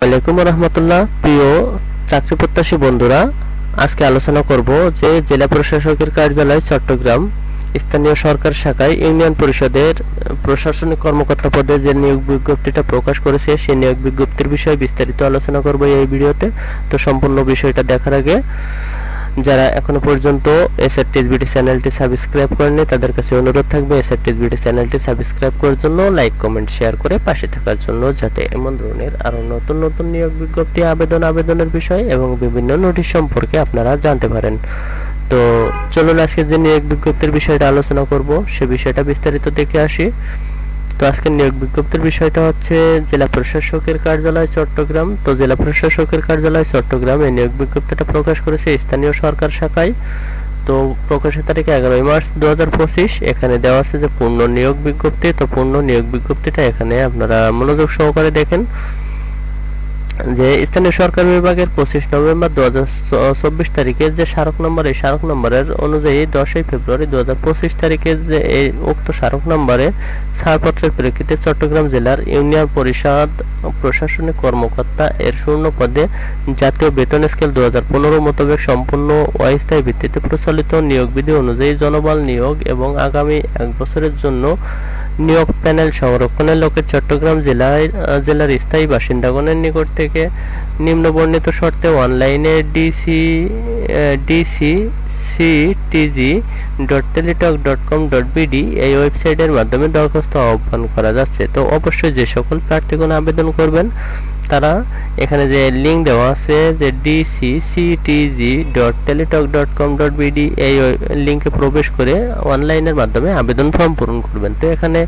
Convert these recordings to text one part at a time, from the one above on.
ওয়ালাইকুম রহমতুল্লাহ। প্রিয় চাকরি প্রত্যাশী বন্ধুরা, আজকে আলোচনা করব যে জেলা প্রশাসকের কার্যালয় চট্টগ্রাম স্থানীয় সরকার শাখায় ইউনিয়ন পরিষদের প্রশাসনিক কর্মকর্তা পদে যে নিয়োগ বিজ্ঞপ্তিটা প্রকাশ করেছে সেই নিয়োগ বিজ্ঞপ্তির বিষয়ে বিস্তারিত আলোচনা করব এই ভিডিওতে। তো সম্পূর্ণ বিষয়টা দেখার আগে যারা এখনো পর্যন্ত এসআরটিএসবিডি চ্যানেলটি সাবস্ক্রাইব করেননি তাদের কাছে অনুরোধ থাকবে এসআরটিএসবিডি চ্যানেলটি সাবস্ক্রাইব করার জন্য, লাইক কমেন্ট শেয়ার করে পাশে থাকার জন্য, যাতে এমন ধরনের আরো নতুন নতুন নিয়োগ বিজ্ঞপ্তি আবেদনের বিষয় এবং বিভিন্ন নোটিশ সম্পর্কে আপনারা জানতে পারেন। তো চলুন আজকে যে নিয়োগ বিজ্ঞপ্তির বিষয়টা আলোচনা করব সে বিষয়টা বিস্তারিত দেখে আসি। তো আজকের নিয়োগ বিজ্ঞপ্তির বিষয়টা হচ্ছে জেলা প্রশাসকের কার্যালয় চট্টগ্রাম। তো জেলা প্রশাসকের কার্যালয় চট্টগ্রাম এই নিয়োগ বিজ্ঞপ্তিটা প্রকাশ করেছে স্থানীয় সরকার শাখায়। তো প্রকাশের তারিখ 11 মার্চ 2025। এখানে দেওয়া আছে যে পূর্ণ নিয়োগ বিজ্ঞপ্তি। তো পূর্ণ নিয়োগ বিজ্ঞপ্তিটা এখানে আপনারা মনোযোগ সহকারে দেখেন যে স্থানীয় সরকার বিভাগের 25 নভেম্বর 2024 তারিখে যে স্মারক নম্বর, এই স্মারক নম্বরের অনুযায়ী 10 ফেব্রুয়ারি 2025 তারিখে যে এই উক্ত স্মারক নম্বরে ছাড়পত্রের প্রেক্ষিতে চট্টগ্রাম জেলার ইউনিয়ন পরিষদ প্রশাসনিক কর্মকর্তা এর শূন্য পদে জাতীয় বেতন স্কেল 2015 মোতাবেক সম্পূর্ণ অস্থায়ী ভিত্তিতে প্রচলিত নিয়োগ বিধি অনুযায়ী জনবল নিয়োগ এবং আগামী 1 বছরের জন্য নিয়োগ প্যানেল সংরক্ষণের লক্ষ্যে চট্টগ্রাম জেলার স্থায়ী বাসিন্দাগণের নিকট থেকে নিম্নবর্ণিত শর্তে অনলাইনে dcctg.teletalk.com.bd এই ওয়েবসাইটের মাধ্যমে দরখাস্ত আহ্বান করা যাচ্ছে। তো অবশ্যই যে সকল প্রার্থীগণ আবেদন করবেন তারা এখানে যে লিঙ্ক দেওয়া আছে যে dcctg.teletalk.com.bd এই লিঙ্কে প্রবেশ করে অনলাইনের মাধ্যমে আবেদন ফর্ম পূরণ করবেন। তো এখানে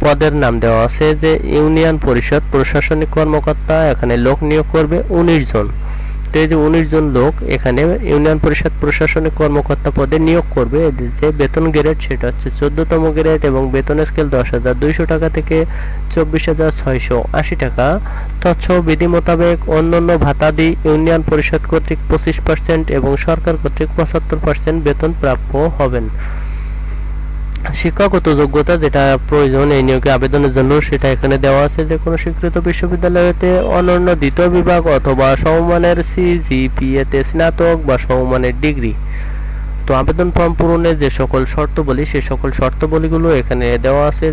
পদের নাম দেওয়া আছে যে ইউনিয়ন পরিষদ প্রশাসনিক কর্মকর্তা, এখানে লোক নিয়োগ করবে 19 জন। তো এই যে 19 জন লোক এখানে ইউনিয়ন পরিষদ প্রশাসনিক কর্মকর্তা পদে নিয়োগ করবে। যে বেতন গ্রেড সেটা হচ্ছে 14তম গ্রেড এবং বেতন স্কেল 10,200 টাকা থেকে 24,680 টাকা। তৎসহ বিধি মোতাবেক অন্যান্য ভাতাদি ইউনিয়ন পরিষদ কর্তৃক 25% এবং সরকার কর্তৃক 75% বেতন প্রাপ্য হবেন। শিক্ষাগত যোগ্যতা যেটা প্রয়োজন এই নিয়োগে আবেদনের জন্য সেটা এখানে দেওয়া আছে যে কোনো স্বীকৃত বিশ্ববিদ্যালয়তে অনন্য দ্বিতীয় বিভাগ অথবা সমমানের সিজিপিএতে স্নাতক বা সমমানের ডিগ্রি। তো আবেদন ফর্ম পূরণে যে সকল শর্তাবলী সেই সকল শর্তাবলীগুলো এখানে দেওয়া আছে।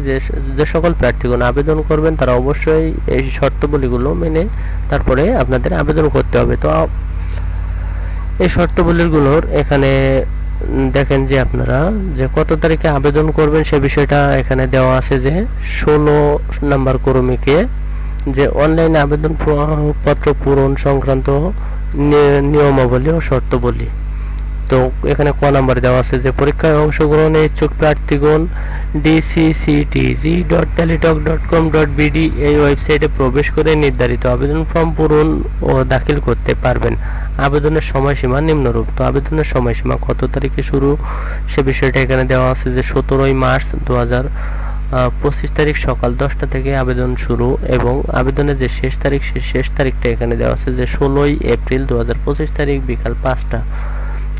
যে সকল প্রার্থীগণ আবেদন করবেন তারা অবশ্যই এই শর্তাবলীগুলো মেনে তারপরে আপনাদের আবেদন করতে হবে। তো এই শর্তাবলীগুলোর এখানে দেখেন যে আপনারা যে কত তারিখে আবেদন করবেন সে বিষয়টা এখানে দেওয়া আছে যে 16 নম্বর কর্মীকে যে অনলাইনে আবেদন পত্র পূরণ সংক্রান্ত নিয়মাবলী ও শর্তাবলী। তো এখানে ক নাম্বার দেওয়া আছে যে পরীক্ষায় অংশগ্রহণে ইচ্ছুক প্রার্থীগণ dcctg.teletalk.com.bd এই ওয়েবসাইটে প্রবেশ করে নির্ধারিত আবেদন ফর্ম পূরণ ও দাখিল করতে পারবেন। আবেদনের সময়সীমা নিম্নরূপ। তো আবেদনের সময়সীমা কত তারিখে শুরু সে বিষয়টা এখানে দেওয়া আছে যে 17 মার্চ 2025 তারিখ সকাল 10টা থেকে আবেদন শুরু এবং আবেদনের যে শেষ তারিখ সেই শেষ তারিখটা এখানে দেওয়া আছে যে 16 এপ্রিল 2025 তারিখ বিকাল 5টা।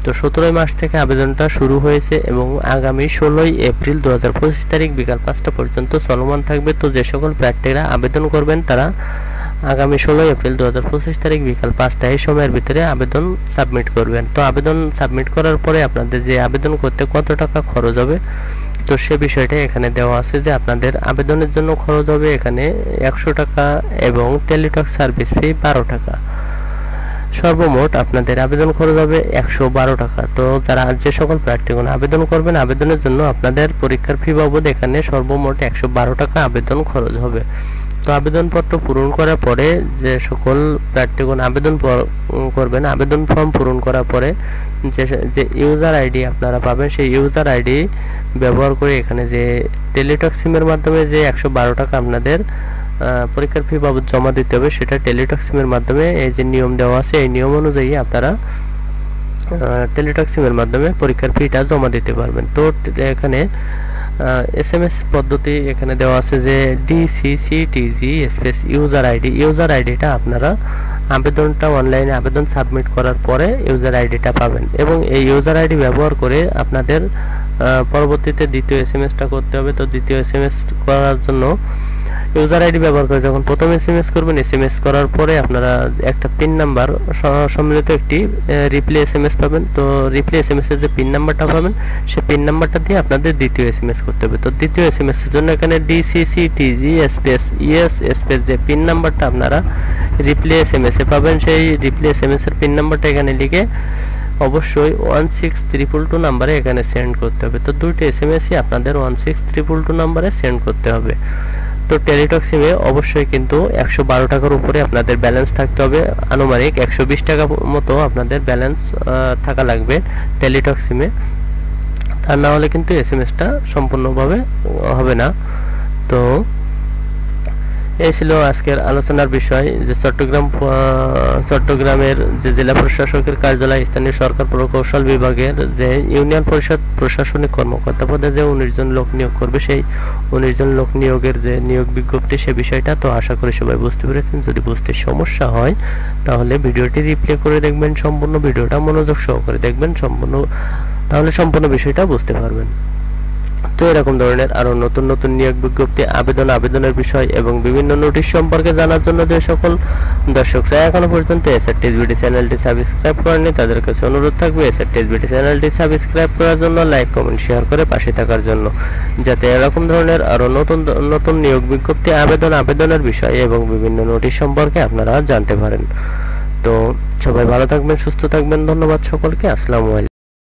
তো 17 মার্চ থেকে আবেদনটা শুরু হয়েছে এবং আগামী 16 এপ্রিল 2025 তারিখ বিকাল 5টা পর্যন্ত চলমান থাকবে। তো যে সকল প্রার্থীরা আবেদন করবেন তারা আগামী 16 এপ্রিল 2025 তারিখ বিকাল 5টা এই সময়ের ভিতরে আবেদন সাবমিট করবেন। তো আবেদন সাবমিট করার পরে আপনাদের যে আবেদন করতে কত টাকা খরচ হবে তো সে বিষয়টা এখানে দেওয়া আছে যে আপনাদের আবেদনের জন্য খরচ হবে এখানে 100 টাকা এবং টেলিটক সার্ভিস ফি 12 টাকা। সর্বমোট আপনাদের আবেদন খরচ হবে 112 টাকা। তো যারা যে সকল প্রার্থীগণ আবেদন করবেন আবেদনের জন্য আপনাদের পরীক্ষার ফি বাবদ এখানে সর্বমোট 112 টাকা আবেদন খরচ হবে। তো আবেদনপত্র পূরণ করার পরে যে সকল প্রার্থীগণ আবেদন করবেন আবেদন ফর্ম পূরণ করার পরে যে ইউজার আইডি আপনারা পাবেন সেই ইউজার আইডি ব্যবহার করে এখানে যে টেলিটক সিমের মাধ্যমে যে 112 টাকা আপনাদের পরীক্ষার ফি বাবদ জমা দিতে হবে সেটা টেলিটক সিমের মাধ্যমে এই যে নিয়ম দেওয়া আছে এই নিয়ম অনুযায়ী আপনারা টেলিটক সিমের মাধ্যমে পরীক্ষার ফিটা জমা দিতে পারবেন। তো এখানে এসএমএস পদ্ধতি এখানে দেওয়া আছে যে dcctg স্পেস ইউজার আইডিটা আপনারা আবেদনটা অনলাইনে আবেদন সাবমিট করার পরে ইউজার আইডিটা পাবেন এবং এই ইউজার আইডি ব্যবহার করে আপনাদের পরবর্তীতে দ্বিতীয় এসএমএসটা করতে হবে। তো দ্বিতীয় এসএমএস করার জন্য ইউজার আইডি ব্যবহার করে যখন প্রথম এসএমএস করবেন, এসএমএস করার পরে আপনারা একটা পিন নাম্বার সম্মিলিত একটি রিপ্লে এসএমএস পাবেন। তো রিপ্লে এসএমএস এর যে পিন নাম্বারটা পাবেন, সেই পিন নাম্বারটা দিয়ে আপনাদের দ্বিতীয় এসএমএস করতে হবে। তো দ্বিতীয় এসএমএস এর জন্য এখানে DCCTG স্পেস ইএস স্পেস যে পিন নাম্বারটা আপনারা রিপ্লে এসএমএস এ পাবেন, সেই রিপ্লে এসএমএস এর পিন নাম্বারটা এখানে লিখে অবশ্যই 16322 নাম্বারে এখানে সেন্ড করতে হবে। তো দুইটি এসএমএসই আপনাদের 16322 নাম্বারে সেন্ড করতে হবে। তো টেলিটক সিমে অবশ্যই কিন্তু 112 টাকার উপরে আপনাদের ব্যালেন্স থাকতে হবে, আনুমানিক 120 টাকা মতো আপনাদের ব্যালেন্স থাকা লাগবে টেলিটক সিমে, তা না হলে কিন্তু এসএমএসটা সম্পূর্ণভাবে হবে না। তো এই ছিল আজকের আলোচনার বিষয়, যে চট্টগ্রামের যে জেলা প্রশাসকের কার্যালয় স্থানীয় সরকার প্রকৌশল বিভাগের যে ইউনিয়ন পরিষদ প্রশাসনিক কর্মকর্তা পদে যে 19 জন লোক নিয়োগ করবে, সেই 19 জন লোক নিয়োগের যে নিয়োগ বিজ্ঞপ্তি, সে বিষয়টা তো আশা করি সবাই বুঝতে পেরেছেন। যদি বুঝতে সমস্যা হয় তাহলে ভিডিওটি রিপ্লে করে দেখবেন, সম্পূর্ণ ভিডিওটা মনোযোগ সহকারে দেখবেন, তাহলে সম্পূর্ণ বিষয়টা বুঝতে পারবেন। তো এরকম ধরনের আরো নতুন নতুন নিয়োগ বিজ্ঞপ্তি, আবেদনের বিষয় এবং বিভিন্ন নোটিশ সম্পর্কে জানার জন্য যে সকল দর্শকরা এখনো পর্যন্ত এসআরটিএসবিডি চ্যানেলটি সাবস্ক্রাইব করেননি, তাদের কাছে অনুরোধ থাকবে এসআরটিএসবিডি চ্যানেলটি সাবস্ক্রাইব করার জন্য, লাইক কমেন্ট শেয়ার করে পাশে থাকার জন্য, যাতে এরকম ধরনের আরো নতুন নতুন নিয়োগ বিজ্ঞপ্তি, আবেদনের বিষয় এবং বিভিন্ন নোটিশ সম্পর্কে আপনারা জানতে পারেন। তো সবাই ভালো থাকবেন, সুস্থ থাকবেন। ধন্যবাদ সকলকে। আসসালামু আলাইকুম।